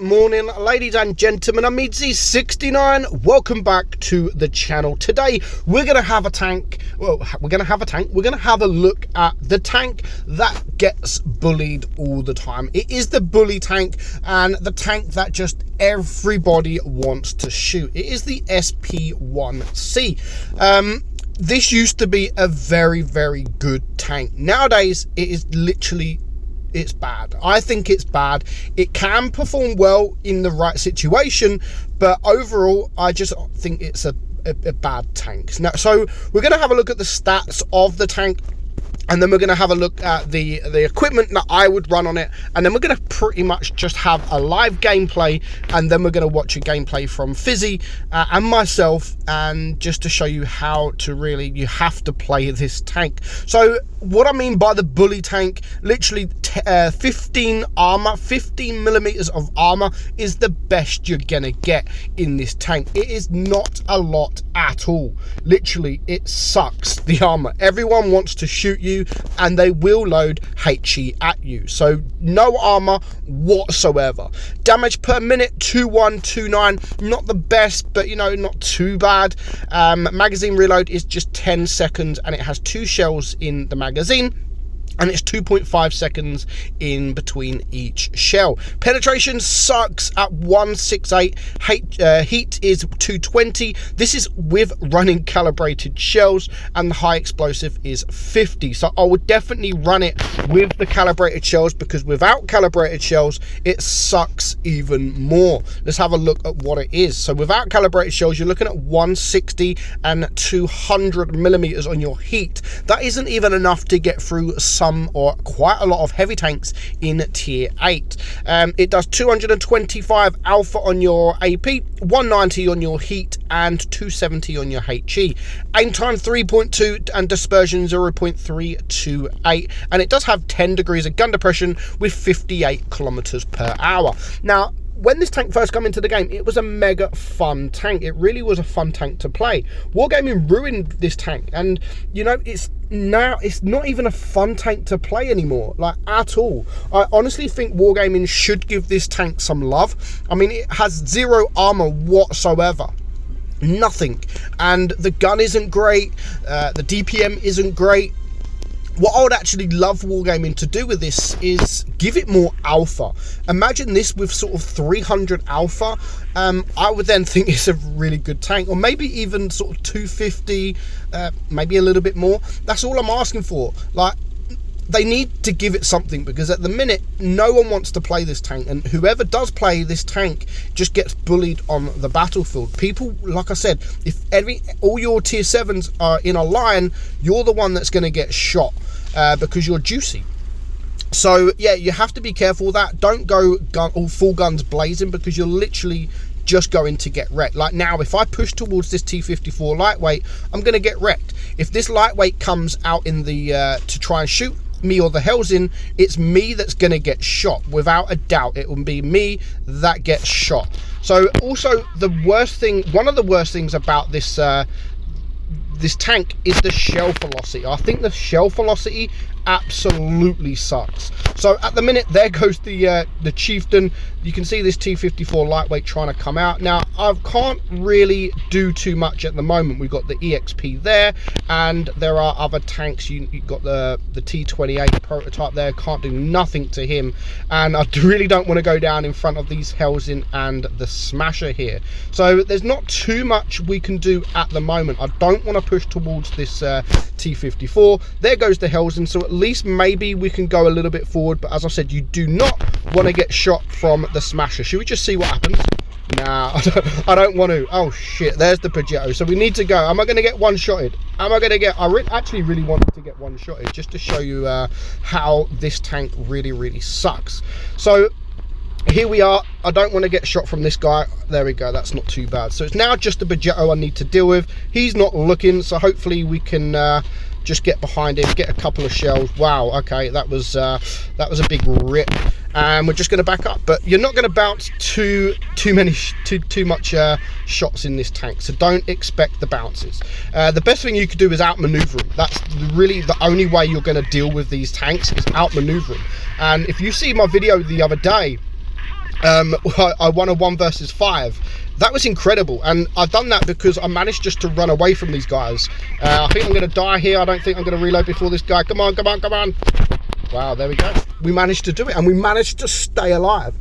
Morning, ladies and gentlemen. I'm meadsyreplays. Welcome back to the channel. Today we're gonna have a tank. Well, we're gonna have a look at the tank that gets bullied all the time. It is the bully tank, and the tank that just everybody wants to shoot. It is the SP1C. This used to be a very good tank. Nowadays it is literally, it's bad. I think it's bad. It can perform well in the right situation, but overall I just think it's a bad tank. Now, so we're going to have a look at the stats of the tank, and then we're going to have a look at the equipment that I would run on it, and then we're going to pretty much just have a live gameplay, and then we're going to watch a gameplay from Fizzy and myself, and just to show you how to really, you have to play this tank. So what I mean by the bully tank, literally 15 armor, 15 millimeters of armor is the best you're gonna get in this tank. It is not a lot at all. Literally, it sucks, the armor. Everyone wants to shoot you, and they will load HE at you. So no armor whatsoever. Damage per minute 2129, not the best, but you know, not too bad. Magazine reload is just 10 seconds, and it has 2 shells in the magazine, and it's 2.5 seconds in between each shell. Penetration sucks at 168. Heat is 220. This is with running calibrated shells, and the high explosive is 50. So I would definitely run it with the calibrated shells, because without calibrated shells it sucks even more. Let's have a look at what it is. So without calibrated shells, you're looking at 160 and 200 millimeters on your heat. That isn't even enough to get through some or quite a lot of heavy tanks in tier 8. It does 225 alpha on your AP, 190 on your heat, and 270 on your HE. Aim time 3.2 and dispersion 0.328, and it does have 10 degrees of gun depression with 58 kilometers per hour. Now, when this tank first came into the game, it was a mega fun tank. It really was a fun tank to play. Wargaming ruined this tank, and you know, it's not even a fun tank to play anymore, like at all. I honestly think Wargaming should give this tank some love. I mean, it has 0 armor whatsoever. Nothing. And the gun isn't great. The DPM isn't great. What I would actually love Wargaming to do with this is give it more alpha. Imagine this with sort of 300 alpha. I would then think it's a really good tank, or maybe even sort of 250, maybe a little bit more. That's all I'm asking for. Like, they need to give it something, because at the minute no one wants to play this tank, and whoever does play this tank just gets bullied on the battlefield. People, like I said, if all your tier 7s are in a line, you're the one that's going to get shot because you're juicy. So yeah, you have to be careful with that. Don't go all full guns blazing, because you're literally just going to get wrecked. Like now, if I push towards this T54 lightweight, I'm going to get wrecked. If this lightweight comes out in the to try and shoot me or the Hellsin, it's me that's going to get shot. Without a doubt, it will be me that gets shot. So also, the worst thing, one of the worst things about this this tank is the shell velocity. I think the shell velocity absolutely sucks. So at the minute, there goes the Chieftain. You can see this T54 lightweight trying to come out. Now, I can't really do too much at the moment. We've got the EXP there, and there are other tanks. You've got the T28 prototype there. Can't do nothing to him, and I really don't want to go down in front of these Hellsin and the Smasher here. So there's not too much we can do at the moment. I don't want to push towards this T54. There goes the Hellsin, so at least maybe we can go a little bit forward, but as I said, you do not want to get shot from the Smasher. Should we just see what happens? Nah, I don't want to. Oh shit, there's the Progetto. So we need to go. Am I going to get one-shotted? Am I going to get... actually really wanted to get one-shotted, just to show you how this tank really sucks. So here we are. I don't want to get shot from this guy. There we go, that's not too bad. So it's now just the Progetto I need to deal with. He's not looking, so hopefully we can just get behind him, get a couple of shells. Wow, okay, that was a big rip. And we're just going to back up, but you're not going to bounce too much shots in this tank, so don't expect the bounces. The best thing you could do is outmaneuver them. That's really the only way you're going to deal with these tanks, is outmaneuvering. And if you see my video the other day, I won a 1 versus 5. That was incredible, and I've done that because I managed just to run away from these guys. I think I'm going to die here. I don't think I'm going to reload before this guy. Come on, come on, come on. Wow, there we go. We managed to do it, and we managed to stay alive.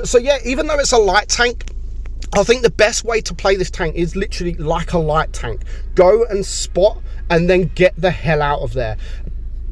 So yeah, even though it's a light tank, I think the best way to play this tank is literally like a light tank. Go and spot and then get the hell out of there.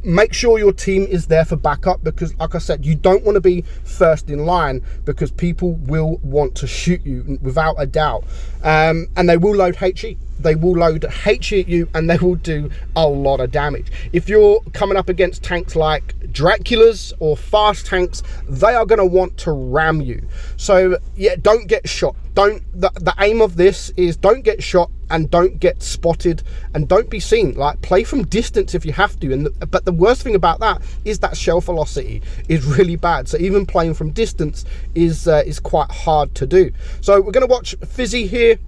Make sure your team is there for backup, because like I said, you don't want to be first in line, because people will want to shoot you without a doubt. And they will load HE. They will load HE at you, and they will do a lot of damage. If you're coming up against tanks like Draculas or fast tanks, they are going to want to ram you. So yeah, don't get shot. The aim of this is don't get shot and don't get spotted and don't be seen. Like, play from distance if you have to. But the worst thing about that is that shell velocity is really bad. So even playing from distance is quite hard to do. So we're going to watch Fizzy here.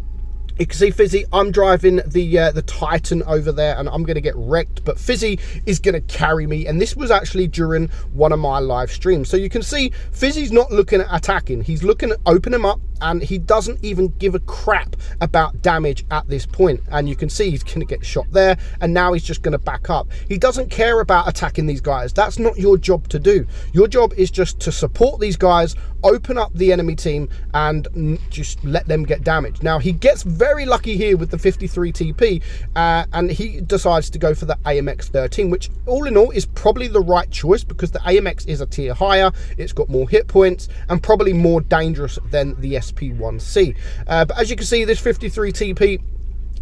You can see Fizzy, I'm driving the Titan over there, and I'm going to get wrecked, but Fizzy is going to carry me, and this was actually during one of my live streams. So you can see Fizzy's not looking at attacking, he's looking at open him up, and he doesn't even give a crap about damage at this point. And you can see he's going to get shot there, and now he's just going to back up. He doesn't care about attacking these guys. That's not your job to do. Your job is just to support these guys, open up the enemy team, and just let them get damage. Now, he gets very lucky here with the 53 TP, and he decides to go for the AMX 13, which all in all is probably the right choice, because the AMX is a tier higher, it's got more hit points, and probably more dangerous than the SP1C. But as you can see, this 53 TP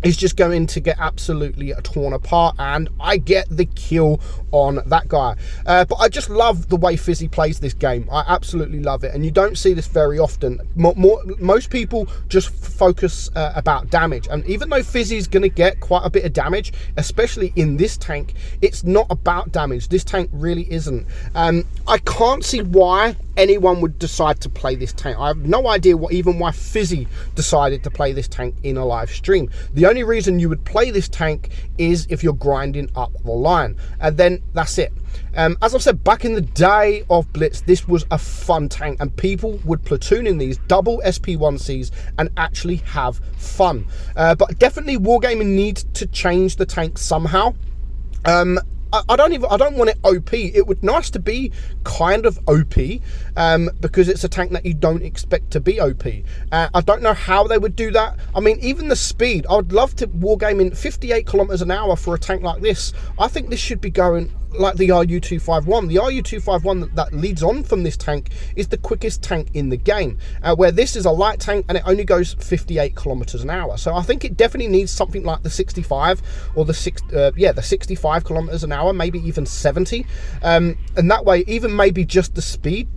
is just going to get absolutely torn apart, and I get the kill on that guy. But I just love the way Fizzy plays this game. I absolutely love it, and you don't see this very often. Most people just focus about damage, and even though Fizzy's going to get quite a bit of damage, especially in this tank, it's not about damage. This tank really isn't. I can't see why anyone would decide to play this tank. I have no idea why Fizzy decided to play this tank in a live stream. The only reason you would play this tank is if you're grinding up the line, and then that's it. As I've said, back in the day of Blitz, this was a fun tank, and people would platoon in these double SP1Cs and actually have fun. But definitely Wargaming needs to change the tank somehow. I don't want it OP. It would nice to be kind of OP, because it's a tank that you don't expect to be OP. I don't know how they would do that. I mean, even the speed, I would love to Wargaming 58 kilometers an hour for a tank like this. I think this should be going like the RU251. The RU251 that leads on from this tank is the quickest tank in the game, where this is a light tank and it only goes 58 kilometers an hour. So I think it definitely needs something like the 65 or the 65 kilometers an hour, maybe even 70, and that way even maybe just the speed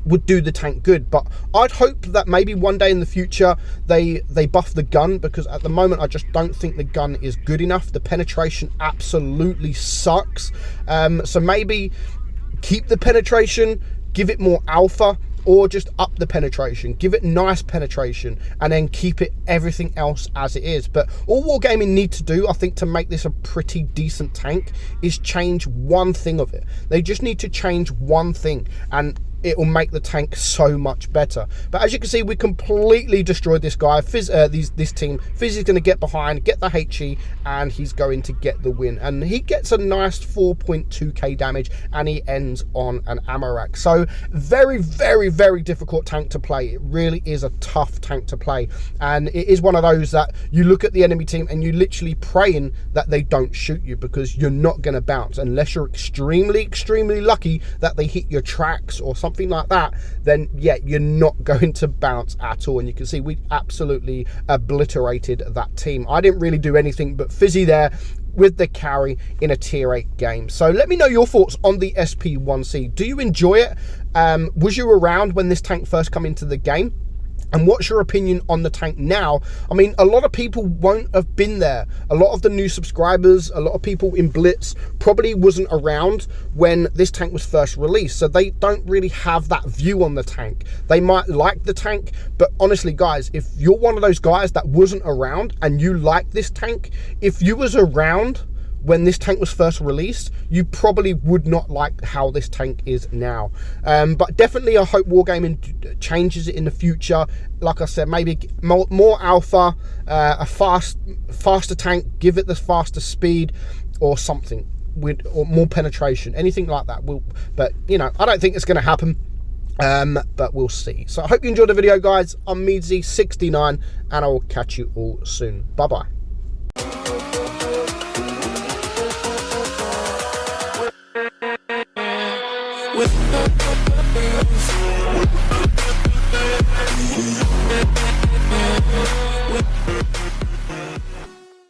would do the tank good. But I'd hope that maybe one day in the future they buff the gun, because at the moment I just don't think the gun is good enough. The penetration absolutely sucks. So maybe keep the penetration, give it more alpha, or just up the penetration, give it nice penetration, and then keep it everything else as it is. But all Wargaming need to do, I think, to make this a pretty decent tank is change one thing of it. They just need to change one thing, and it will make the tank so much better. But as you can see, we completely destroyed this guy. This team. Fizzy's going to get behind, get the HE, and he's going to get the win. And he gets a nice 4.2k damage, and he ends on an ammo rack. So very, very, very difficult tank to play. It really is a tough tank to play, and it is one of those that you look at the enemy team and you literally praying that they don't shoot you, because you're not going to bounce unless you're extremely, extremely lucky that they hit your tracks or something like that. Then yeah, you're not going to bounce at all. And you can see we absolutely obliterated that team. I didn't really do anything but Fizzy there with the carry in a tier 8 game. So let me know your thoughts on the SP1C. Do you enjoy it? Was you around when this tank first came into the game? And what's your opinion on the tank now? I mean, a lot of people won't have been there. A lot of the new subscribers, a lot of people in Blitz probably wasn't around when this tank was first released. So they don't really have that view on the tank. They might like the tank, but honestly, guys, if you're one of those guys that wasn't around and you like this tank, if you was around when this tank was first released, you probably would not like how this tank is now. But definitely I hope Wargaming changes it in the future. Like I said, maybe more alpha, a faster tank, give it the faster speed or something, or more penetration, anything like that. But you know, I don't think it's going to happen. But we'll see. So I hope you enjoyed the video, guys. I'm meadsy69, and I will catch you all soon. Bye bye.